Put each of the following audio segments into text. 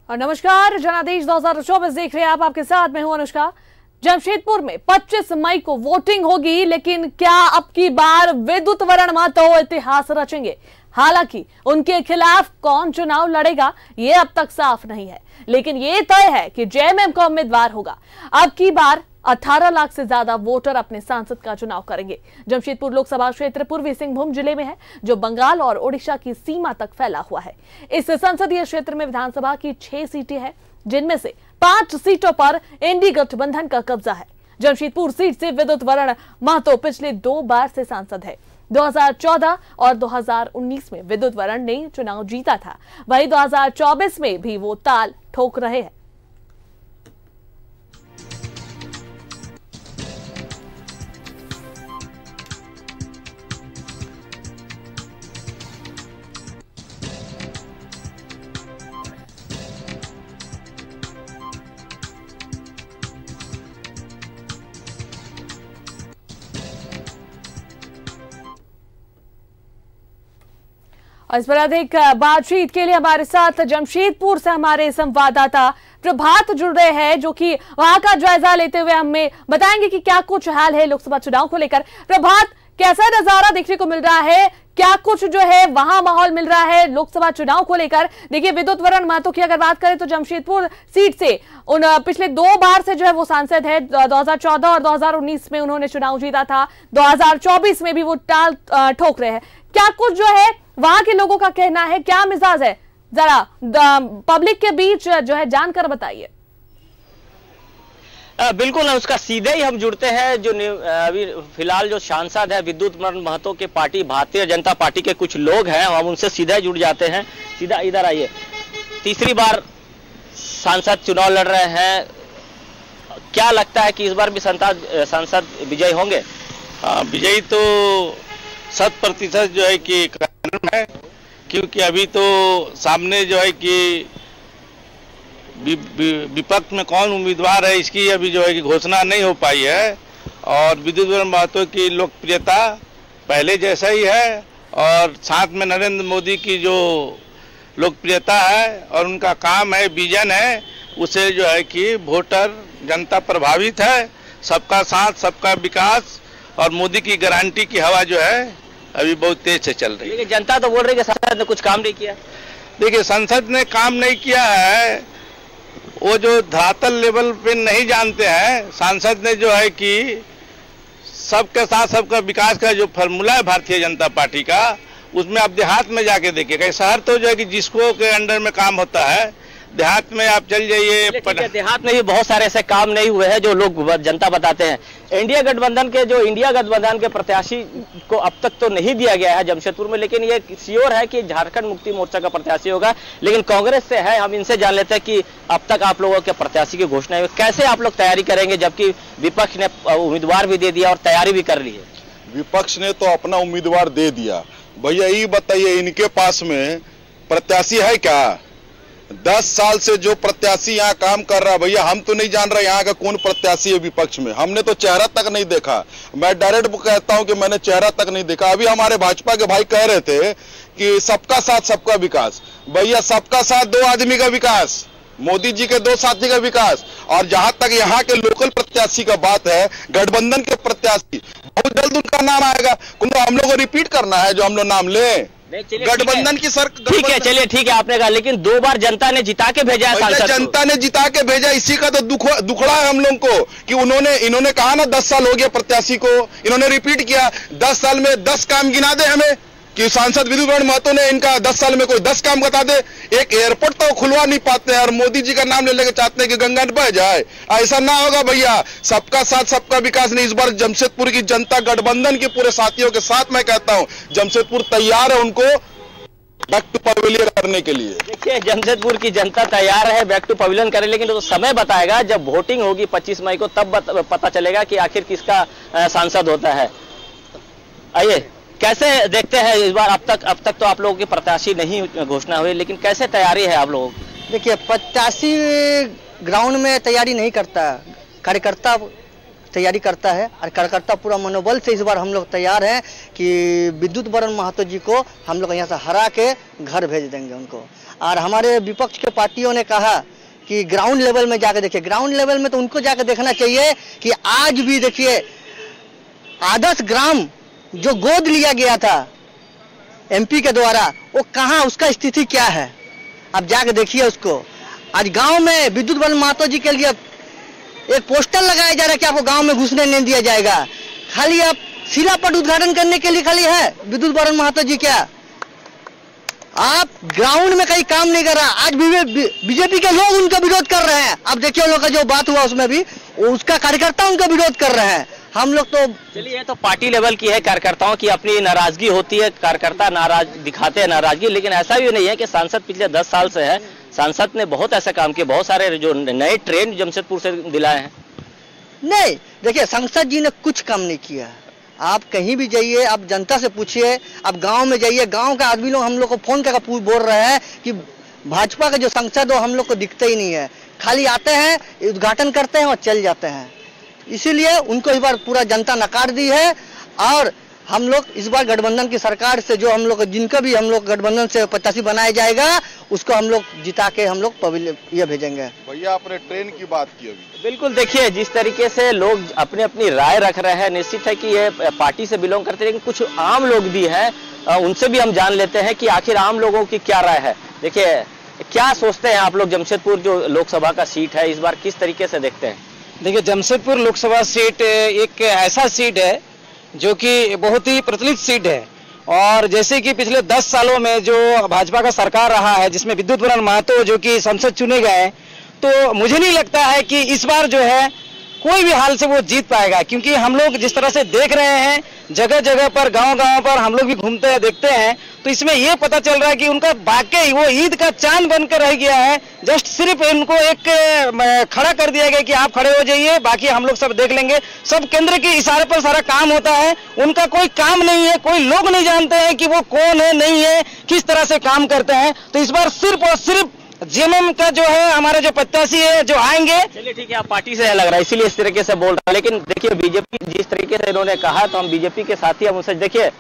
और नमस्कार, जनादेश 2024 देख रहे हैं आप। आपके साथ मैं हूं अनुष्का। जमशेदपुर में 25 मई को वोटिंग होगी, लेकिन क्या अब की बार विद्युत वरण महतो इतिहास रचेंगे? हालांकि उनके खिलाफ कौन चुनाव लड़ेगा ये अब तक साफ नहीं है, लेकिन ये तय है कि जेएमएम का उम्मीदवार होगा। अब की बार 18 लाख से ज्यादा वोटर अपने सांसद का चुनाव करेंगे। जमशेदपुर लोकसभा क्षेत्र पूर्वी सिंहभूम जिले में है, जो बंगाल और ओडिशा की सीमा तक फैला हुआ है। इस संसदीय क्षेत्र में विधानसभा की 6 सीटें हैं, जिनमें से 5 सीटों पर इंडी गठबंधन का कब्जा है। जमशेदपुर सीट से विद्युत वरण महतो पिछले 2 बार से सांसद है। 2014 और 2019 में विद्युत वरण ने चुनाव जीता था, वहीं 2024 में भी वो ताल ठोक रहे हैं। और इस पर अधिक बातचीत के लिए हमारे साथ जमशेदपुर से हमारे संवाददाता प्रभात जुड़ रहे हैं, जो कि वहां का जायजा लेते हुए हमें बताएंगे कि क्या कुछ हाल है लोकसभा चुनाव को लेकर। प्रभात, कैसा नजारा देखने को मिल रहा है? क्या कुछ जो है वहां माहौल मिल रहा है लोकसभा चुनाव को लेकर? देखिए, विद्युत वरण महतो की अगर बात करें तो जमशेदपुर सीट से उन पिछले 2 बार से जो है वो सांसद है। 2014 और 2019 में उन्होंने चुनाव जीता था, 2024 में भी वो ताल ठोक रहे हैं। क्या कुछ जो है वहां के लोगों का कहना है, क्या मिजाज है, जरा पब्लिक के बीच जो है जानकर बताइए। बिल्कुल, उसका सीधे ही हम जुड़ते हैं। जो अभी फिलहाल जो सांसद है विद्युत वरण महतो के पार्टी भारतीय जनता पार्टी के कुछ लोग हैं, हम उनसे सीधे जुड़ जाते हैं। सीधा इधर आइए। तीसरी बार सांसद चुनाव लड़ रहे हैं, क्या लगता है कि इस बार भी सांसद विजयी होंगे? विजयी तो 100% जो है कि कानून है, क्योंकि अभी तो सामने जो है कि विपक्ष में कौन उम्मीदवार है इसकी अभी जो है कि घोषणा नहीं हो पाई है। और विद्युत वरण महतो की लोकप्रियता पहले जैसा ही है, और साथ में नरेंद्र मोदी की जो लोकप्रियता है और उनका काम है, विजन है, उसे जो है कि वोटर जनता प्रभावित है। सबका साथ, सबका विकास और मोदी की गारंटी की हवा जो है अभी बहुत तेज से चल रही है। लेकिन जनता तो बोल रही है कि संसद ने कुछ काम नहीं किया। देखिए, संसद ने काम नहीं किया है, वो जो धरातल लेवल पे नहीं जानते हैं। सांसद ने जो है कि सबके साथ सबका विकास का जो फॉर्मूला है भारतीय जनता पार्टी का, उसमें आप देहात में जाके देखिएगा। शहर तो जो है कि जिसको के अंडर में काम होता है, देहात में आप चल जाइए। देहात में भी बहुत सारे ऐसे काम नहीं हुए हैं जो लोग जनता बताते हैं। इंडिया गठबंधन के प्रत्याशी को अब तक तो नहीं दिया गया है जमशेदपुर में, लेकिन ये श्योर है कि झारखंड मुक्ति मोर्चा का प्रत्याशी होगा। लेकिन कांग्रेस से है, हम इनसे जान लेते हैं कि अब तक आप लोगों के प्रत्याशी की घोषणा है, कैसे आप लोग तैयारी करेंगे, जबकि विपक्ष ने उम्मीदवार भी दे दिया और तैयारी भी कर ली है। विपक्ष ने तो अपना उम्मीदवार दे दिया। भैया ये बताइए, इनके पास में प्रत्याशी है क्या? 10 साल से जो प्रत्याशी यहाँ काम कर रहा है, भैया हम तो नहीं जान रहे यहाँ का कौन प्रत्याशी है विपक्ष में। हमने तो चेहरा तक नहीं देखा। मैं डायरेक्ट कहता हूँ कि मैंने चेहरा तक नहीं देखा। अभी हमारे भाजपा के भाई कह रहे थे कि सबका साथ सबका विकास। भैया सबका साथ 2 आदमी का विकास, मोदी जी के 2 साथी का विकास। और जहां तक यहाँ के लोकल प्रत्याशी का बात है, गठबंधन के प्रत्याशी, बहुत जल्द उनका नाम आएगा। हम लोग को रिपीट करना है जो हम लोग नाम ले गठबंधन की सर। ठीक है, चलिए ठीक है, आपने कहा, लेकिन 2 बार जनता ने जिता के भेजा है। जनता ने जिता के भेजा, इसी का तो दुखड़ा है हम लोग को कि इन्होंने कहा ना 10 साल हो गया प्रत्याशी को, इन्होंने रिपीट किया। 10 साल में 10 काम गिना दे हमें कि सांसद विद्युत वरण महतो ने इनका 10 साल में कोई 10 काम बता दे। एक एयरपोर्ट तो खुलवा नहीं पाते हैं, और मोदी जी का नाम ले लेके चाहते हैं कि गंगा बह जाए। ऐसा ना होगा भैया। सबका साथ सबका विकास नहीं, इस बार जमशेदपुर की जनता गठबंधन के पूरे साथियों के साथ मैं कहता हूं, जमशेदपुर तैयार है उनको बैक टू पवेलियन करने के लिए। देखिए, जमशेदपुर की जनता तैयार है बैक टू पवेलियन करे, लेकिन तो समय बताएगा। जब वोटिंग होगी 25 मई को, तब पता चलेगा कि आखिर किसका सांसद होता है। आइए, कैसे देखते हैं इस बार? अब तक तो आप लोगों की प्रत्याशी नहीं घोषणा हुई, लेकिन कैसे तैयारी है आप लोगों की? देखिए, प्रत्याशी ग्राउंड में तैयारी नहीं करता, कार्यकर्ता तैयारी करता है, और कार्यकर्ता पूरा मनोबल से इस बार हम लोग तैयार हैं कि विद्युत वरण महतो जी को हम लोग यहाँ से हरा के घर भेज देंगे उनको। और हमारे विपक्ष के पार्टियों ने कहा कि ग्राउंड लेवल में जाकर देखिए। ग्राउंड लेवल में तो उनको जाकर देखना चाहिए कि आज भी देखिए आदर्श ग्राम जो गोद लिया गया था एमपी के द्वारा, वो कहाँ, उसका स्थिति क्या है, आप जाकर देखिए उसको। आज गांव में विद्युत वरण महतो जी के लिए एक पोस्टर लगाया जा रहा है कि आपको गांव में घुसने नहीं दिया जाएगा। खाली आप शिलापट उद्घाटन करने के लिए खाली है विद्युत वरण महतो जी, क्या आप ग्राउंड में कहीं काम नहीं कर रहा। आज बीजेपी के लोग उनका विरोध कर रहे हैं। अब देखिए उन लोग का जो बात हुआ उसमें भी उसका कार्यकर्ता उनका विरोध कर रहे हैं। हम लोग तो चलिए, ये तो पार्टी लेवल की है, कार्यकर्ताओं की अपनी नाराजगी होती है, कार्यकर्ता नाराज दिखाते हैं नाराजगी, लेकिन ऐसा भी नहीं है कि सांसद पिछले 10 साल से है। सांसद ने बहुत ऐसा काम किया, बहुत सारे जो नए ट्रेन जमशेदपुर से दिलाए हैं। नहीं, देखिए सांसद जी ने कुछ काम नहीं किया। आप कहीं भी जाइए, आप जनता से पूछिए, आप गांव में जाइए, गांव का आदमी लोग हम लोग को फोन करके बोल रहे हैं कि भाजपा का जो सांसद हो हम लोग को दिखता ही नहीं है। खाली आते हैं, उद्घाटन करते हैं और चल जाते हैं। इसीलिए उनको इस बार पूरा जनता नकार दी है। और हम लोग इस बार गठबंधन की सरकार से जो हम लोग जिनका भी हम लोग गठबंधन से प्रत्याशी बनाया जाएगा उसको हम लोग जिता के हम लोग ये भेजेंगे। भैया आपने ट्रेन की बात की अभी। बिल्कुल, देखिए जिस तरीके से लोग अपनी अपनी राय रख रहे हैं, निश्चित है कि ये पार्टी से बिलोंग करते हैं, लेकिन कुछ आम लोग भी हैं, उनसे भी हम जान लेते हैं कि आखिर आम लोगों की क्या राय है। देखिए, क्या सोचते हैं आप लोग, जमशेदपुर जो लोकसभा का सीट है इस बार किस तरीके से देखते हैं? देखिए, जमशेदपुर लोकसभा सीट एक ऐसा सीट है जो कि बहुत ही प्रचलित सीट है। और जैसे कि पिछले 10 सालों में जो भाजपा का सरकार रहा है जिसमें विद्युत वरण महतो जो कि सांसद चुने गए, तो मुझे नहीं लगता है कि इस बार जो है कोई भी हाल से वो जीत पाएगा। क्योंकि हम लोग जिस तरह से देख रहे हैं, जगह जगह पर, गांव-गांव पर हम लोग भी घूमते हैं, देखते हैं, तो इसमें ये पता चल रहा है कि उनका वाकई वो ईद का चांद बनकर रह गया है। जस्ट सिर्फ इनको एक खड़ा कर दिया गया कि आप खड़े हो जाइए, बाकी हम लोग सब देख लेंगे। सब केंद्र के इशारे पर सारा काम होता है, उनका कोई काम नहीं है, कोई लोग नहीं जानते हैं कि वो कौन है, नहीं है, किस तरह से काम करते हैं। तो इस बार सिर्फ और सिर्फ जेएमएम का जो है हमारे जो प्रत्याशी है जो आएंगे। चलिए ठीक है, आप पार्टी से लग रहा है इसीलिए इस तरीके से बोल रहा है, लेकिन देखिए बीजेपी जिस तरीके से इन्होंने कहा तो हम बीजेपी के साथी हम उनसे, देखिए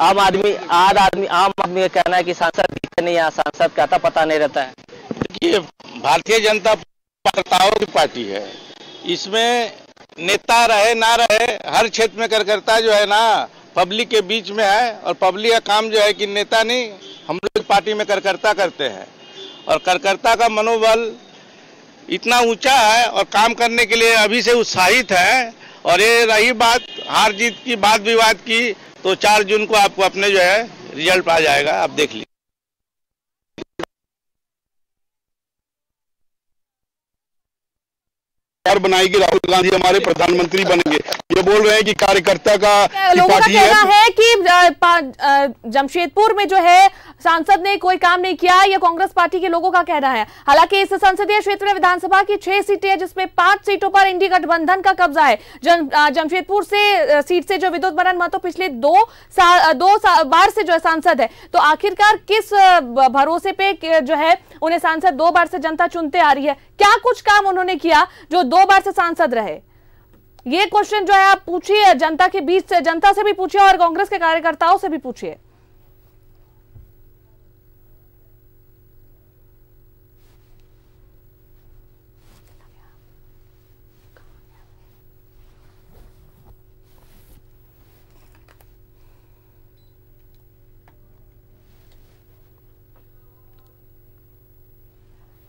आम आदमी का कहना है कि सांसद दिखते नहीं है, सांसद का आता पता नहीं रहता है। देखिए, भारतीय जनता कार्यकर्ताओं की पार्टी है, इसमें नेता रहे ना रहे, हर क्षेत्र में कार्यकर्ता जो है ना पब्लिक के बीच में है। और पब्लिक का काम जो है कि नेता नहीं, हम लोग पार्टी में कार्यकर्ता करते हैं। और कार्यकर्ता का मनोबल इतना ऊंचा है और काम करने के लिए अभी से उत्साहित है। और ये रही बात हार जीत की, बात विवाद की, तो 4 जून को आपको अपने जो है रिजल्ट आ जाएगा, आप देख लीजिए। बनाएगी, राहुल गांधी हमारे प्रधानमंत्री बनेंगे, ये बोल रहे हैं कि कार्यकर्ता का लोगों का कहना है कि जमशेदपुर में जो है सांसद ने कोई काम नहीं किया, ये कांग्रेस पार्टी के लोगों का कहना है। हालांकि इस संसदीय क्षेत्र में विधानसभा की 6 सीटें हैं जिसमें 5 सीटों पर इंडी गठबंधन का कब्जा है। जमशेदपुर से सीट से जो विद्युत वरण महतो पिछले 2 बार से जो है सांसद है, तो आखिरकार किस भरोसे पे जो है उन्हें सांसद 2 बार से जनता चुनते आ रही है? क्या कुछ काम उन्होंने किया जो 2 बार से सांसद रहे? ये क्वेश्चन जो है आप पूछिए जनता के बीच से, जनता से भी पूछिए और कांग्रेस के कार्यकर्ताओं से भी पूछिए।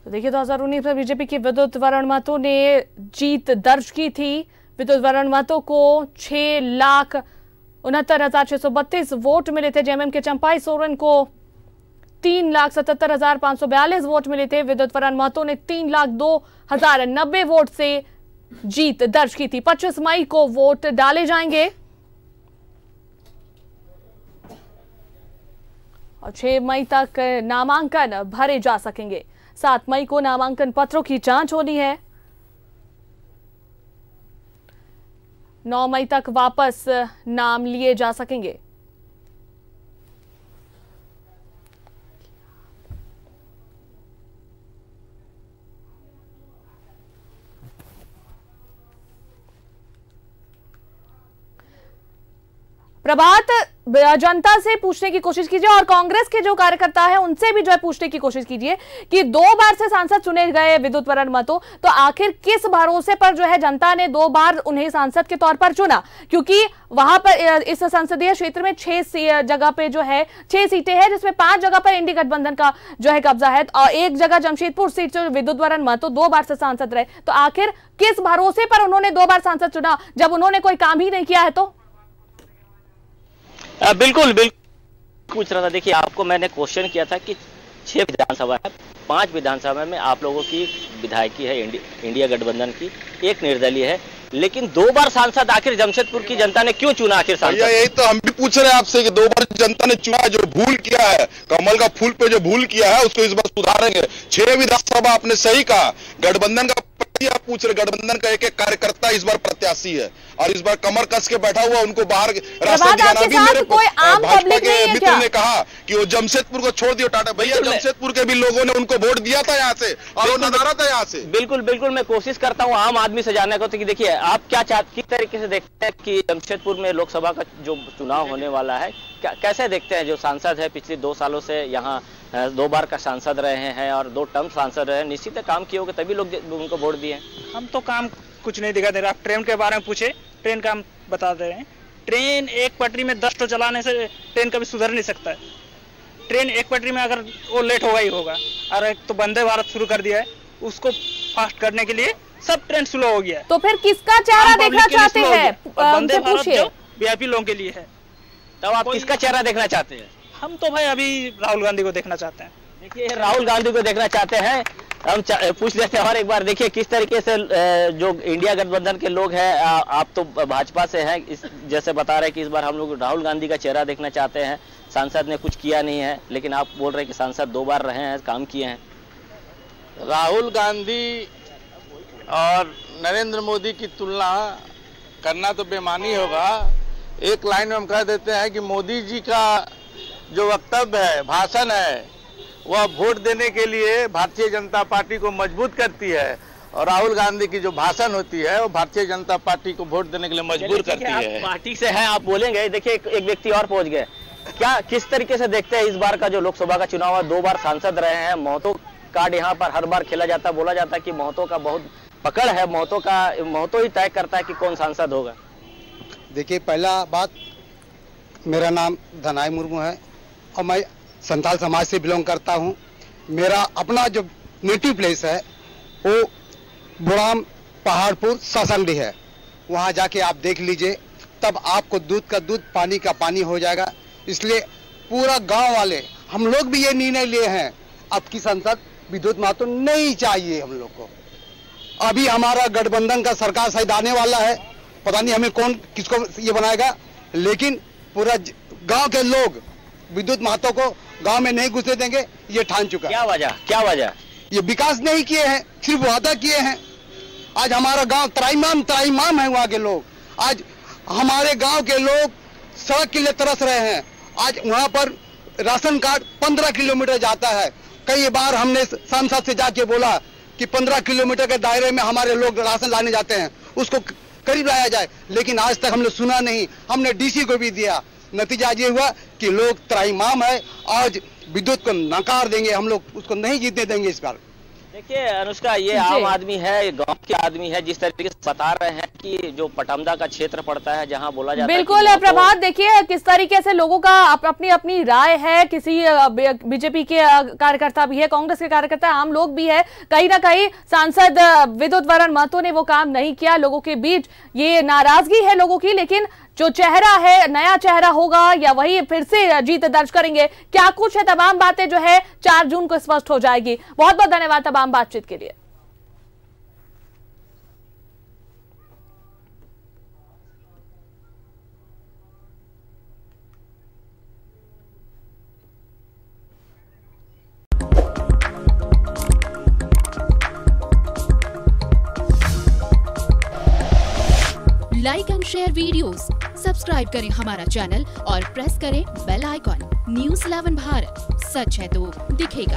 तो देखिए 2019 में बीजेपी की विद्युत वरण महतो ने जीत दर्ज की थी। विद्युत वरण महतो को 6,69,632 वोट मिले थे। जेएमएम के चंपाई सोरेन को 3,77,542 वोट मिले थे। विद्युत वरण महतो ने 3,02,090 वोट से जीत दर्ज की थी। 25 मई को वोट डाले जाएंगे और 6 मई तक नामांकन भरे जा सकेंगे। 7 मई को नामांकन पत्रों की जांच होनी है। 9 मई तक वापस नाम लिए जा सकेंगे। प्रभात, जनता से पूछने की कोशिश कीजिए और कांग्रेस के जो कार्यकर्ता है उनसे भी जो है पूछने की कोशिश कीजिए कि 2 बार से सांसद चुने गए विद्युत वरण महतो, तो आखिर किस भरोसे पर जो है जनता ने 2 बार उन्हें सांसद के तौर पर चुना? क्योंकि वहां पर इस संसदीय क्षेत्र में 6 जगह पे जो है 6 सीटें हैं, जिसमें 5 जगह पर इंडी गठबंधन का जो है कब्जा है और 1 जगह जमशेदपुर सीट से विद्युत वरण महतो 2 बार से सांसद रहे। तो आखिर किस भरोसे पर उन्होंने 2 बार सांसद चुना जब उन्होंने कोई काम ही नहीं किया है? तो बिल्कुल पूछ रहा था। देखिए, आपको मैंने क्वेश्चन किया था कि 6 विधानसभा है, 5 विधानसभा में आप लोगों की विधायकी है इंडिया गठबंधन की, 1 निर्दलीय है, लेकिन 2 बार सांसद आखिर जमशेदपुर की जनता ने क्यों चुना आखिर सांसद? यही तो हम भी पूछ रहे हैं आपसे कि 2 बार जनता ने चुना है, जो भूल किया है, कमल का फूल पे जो भूल किया है उसको इस बार सुधारेंगे। 6 विधानसभा आपने सही कहा, गठबंधन का आप पूछ रहे, गठबंधन का एक कार्यकर्ता इस बार प्रत्याशी है और इस बार कमर कस के बैठा हुआ, उनको बाहर रास्ता दिखाना भी मेरे भाजपा के मित्र ने कहा कि वो जमशेदपुर को छोड़ दियो टाटा। भैया, जमशेदपुर के भी लोगों ने उनको वोट दिया था यहाँ से और वो नजारा था यहाँ से। बिल्कुल मैं कोशिश करता हूँ आम आदमी से जानने को, तो देखिए आप क्या किस तरीके से देखते हैं कि जमशेदपुर में लोकसभा का जो चुनाव होने वाला है, कैसे देखते हैं? जो सांसद है पिछले 2 सालों से यहाँ 2 बार का सांसद रहे हैं और 2 टर्म सांसद रहे हैं, निश्चित काम किए होंगे तभी लोग उनको वोट दिए। हम तो काम कुछ नहीं दिखा दे रहा। आप ट्रेन के बारे में पूछे, ट्रेन का हम बता दे रहे हैं। ट्रेन एक पटरी में 10 टो चलाने से ट्रेन कभी सुधर नहीं सकता है। ट्रेन एक पटरी में अगर वो लेट होगा ही होगा। और एक तो वंदे भारत शुरू कर दिया है, उसको फास्ट करने के लिए सब ट्रेन स्लो हो गया है। तो फिर किसका चेहरा देखना चाहते हैं? वंदे भारत जो वीआईपी लोगों के लिए है, तब आप किसका चेहरा देखना चाहते हैं? हम तो भाई अभी राहुल गांधी को देखना चाहते हैं। देखिए, राहुल गांधी को देखना चाहते हैं, हम पूछ लेते हैं और एक बार। देखिए, किस तरीके से जो इंडिया गठबंधन के लोग हैं, आप तो भाजपा से हैं, जैसे बता रहे हैं कि इस बार हम लोग राहुल गांधी का चेहरा देखना चाहते हैं, सांसद ने कुछ किया नहीं है, लेकिन आप बोल रहे हैं कि सांसद 2 बार रहे हैं, काम किए हैं। राहुल गांधी और नरेंद्र मोदी की तुलना करना तो बेमानी होगा। एक लाइन में हम कह देते हैं कि मोदी जी का जो वक्तव्य है, भाषण है, वह वोट देने के लिए भारतीय जनता पार्टी को मजबूत करती है और राहुल गांधी की जो भाषण होती है वो भारतीय जनता पार्टी को वोट देने के लिए मजबूर करती है। पार्टी से हैं, आप बोलेंगे। देखिए, एक व्यक्ति और पहुंच गए। क्या किस तरीके से देखते हैं इस बार का जो लोकसभा का चुनाव है? 2 बार सांसद रहे हैं, महतो कार्ड यहाँ पर हर बार खेला जाता है, बोला जाता है कि महतो का बहुत पकड़ है, महतो ही तय करता है कि कौन सांसद होगा। देखिए, पहला बात, मेरा नाम धनाई मुर्मू है और मैं संथाल समाज से बिलोंग करता हूं। मेरा अपना जो नेटिव प्लेस है वो बुढ़ाम पहाड़पुर सासंडी है। वहां जाके आप देख लीजिए, तब आपको दूध का दूध, पानी का पानी हो जाएगा। इसलिए पूरा गांव वाले, हम लोग भी ये निर्णय लिए हैं, अब की सांसद विद्युत महतो नहीं चाहिए हम लोग को। अभी हमारा गठबंधन का सरकार शायद आने वाला है, पता नहीं हमें कौन किसको ये बनाएगा, लेकिन पूरा गांव के लोग विद्युत महतो को गांव में नहीं घुसने देंगे, ये ठान चुका। क्या वजह? ये विकास नहीं किए हैं, सिर्फ वादा किए हैं। आज हमारा गांव त्राईमाम है, वहां के लोग, आज हमारे गांव के लोग सड़क के लिए तरस रहे हैं। आज वहां पर राशन कार्ड 15 किलोमीटर जाता है। कई बार हमने सांसद से जाके बोला कि 15 किलोमीटर के दायरे में हमारे लोग राशन लाने जाते हैं, उसको करीब लाया जाए, लेकिन आज तक हमने सुना नहीं। हमने डीसी को भी दिया, नतीजा ये हुआ कि लोग त्राईमाम है, आज विद्युत को नकार देंगे, हम लोग उसको नहीं जीतने देंगे इस बार। देखिए अनुष्का, ये आम आदमी है, गांव के आदमी है, जिस तरीके से बता रहे हैं कि जो पटमदा का क्षेत्र पड़ता है जहां बोला जाता है। बिल्कुल प्रभात, देखिए किस तरीके से लोगों का अपनी अपनी राय है। किसी बीजेपी के कार्यकर्ता भी है, कांग्रेस के कार्यकर्ता, आम लोग भी है। कहीं ना कहीं सांसद विद्युत वरण महतो ने वो काम नहीं किया, लोगों के बीच ये नाराजगी है लोगों की। लेकिन जो चेहरा है, नया चेहरा होगा या वही फिर से जीत दर्ज करेंगे, क्या कुछ है, तमाम बातें जो है 4 जून को स्पष्ट हो जाएगी। बहुत बहुत धन्यवाद तमाम बातचीत के लिए। Like and share videos, subscribe करें हमारा चैनल और प्रेस करें बेल आइकॉन। News 11 भारत, सच है तो दिखेगा।